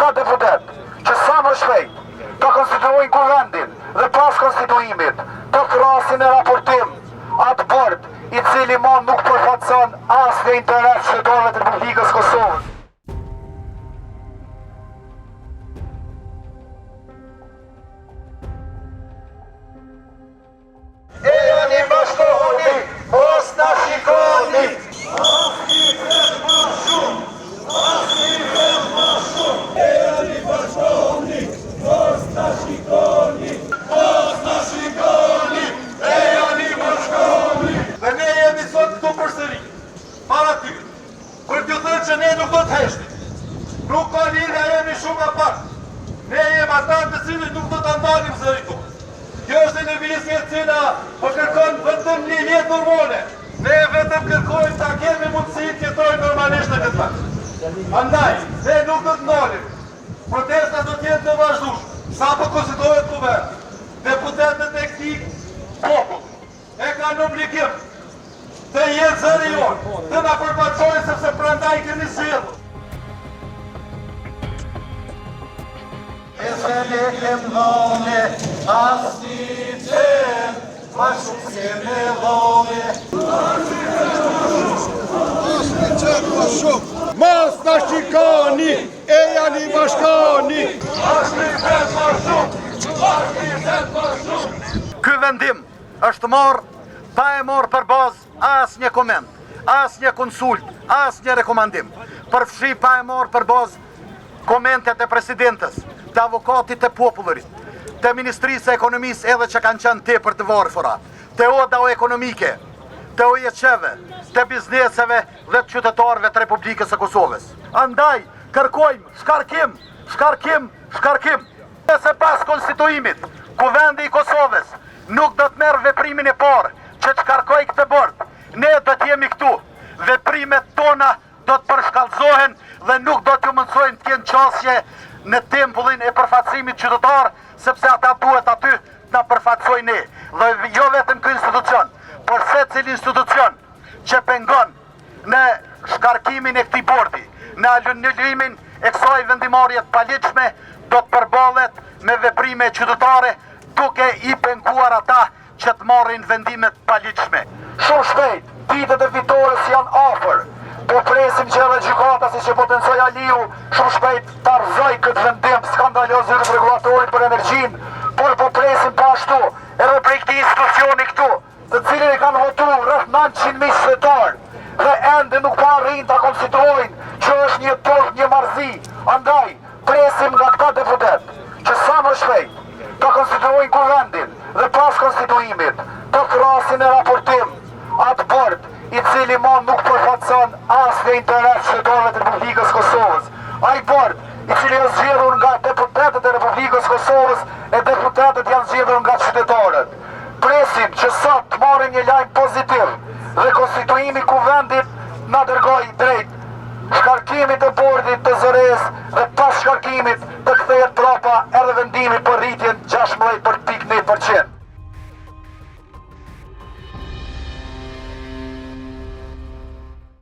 ka deputet që sa më shpejt të konstituojnë kuvendin dhe pas konstituimit të krasin e raportim atë bord i cili mon nuk përfaqëson as në interes qytetarëve të Republikës Kosovës. E janë i bashkohoni, mos na shikoni. Nuk ka lidhja, jemi shumë apart. Ne jem ata të cilët nuk do të ndalim zëritu. Kjo është lëvizje e cila po kërkon vetëm një jetë normale. Ne vetëm kërkojmë ta kemi mundësi të jetojmë normalisht në këtë vend. Andaj, ne nuk do të ndalim. Protesta do të jetë të vazhdueshme. Sapo konstituohet kuvend, deputetët e këtij popull e kanë obligim të jetë zëri jonë, të na përfaqësojnë sepse prandaj kemi sjellur. E se ne kem dhone, as një qenë, ma shumë s'keme dhone. As një qenë ma shumë. Mas në shikoni, e janë i bashkoni. As një qenë ma shumë, as një qenë ma shumë. Ky vendim është marrë, pa e marrë për bazë as një koment, as një konsult, as një rekomandim. Përfshi pa e marrë për bazë komentet e presidentës, të avokatit të popullit, të Ministrisë e Ekonomisë edhe që kanë qenë tepër të varfëra, të oda o ekonomike, të OJQ-ve, të bizneseve dhe të qytetarëve të Republikës së Kosovës. Andaj, kërkojmë shkarkim. Nëse pas konstituimit, kuvendi i Kosovës nuk do të merë veprimin e parë që të shkarkoj këtë bord, ne do të jemi këtu. Veprimet tona do të përshkallëzohen dhe nuk do të mundsojnë të kenë qasje në tempullin e përfaqësimit qytetar, sepse ata duhet aty të na përfaqësojnë ne. Dhe jo vetëm ky institucion, por secili institucion që pengon në shkarkimin e këtij bordi, në anulimin e kësaj vendimarrje të paligjshme, do të përballet me veprime qytetare, duke i penguar ata që të marrin vendime të paligjshme. Shumë shpejt, ditët e fitores janë afër. Po presim që edhe gjykata, si që potencoj Aliu, shumë shpejt të arzoj këtë vendim skandaloz i regulatorit për energjinë, por po presim pashtu edhe për këtij institucioni këtu, të cilin e kanë votu rreth 900.000 qytetarë, dhe ende nuk pa arrin ta konstituojnë që është një tort, një marrëzi. Andaj, presim nga këta deputet që sa më shpejt të konstituojnë kuvendin dhe pas konstituimit të krasin e raportim atë bord i cili mon nuk përfaqëson as në interes qytetarëve të Republikës Kosovës. Ai bord i cili është zgjedhur nga deputetët e Republikës Kosovës e deputetët janë zgjedhur nga qytetarët. Presim që sot të marrim një lajm pozitiv dhe konstituimi i kuvendit na dërgoi drejt shkarkimit të bordit të zëres dhe pas shkarkimit të kthehet prapa edhe vendimi për rritje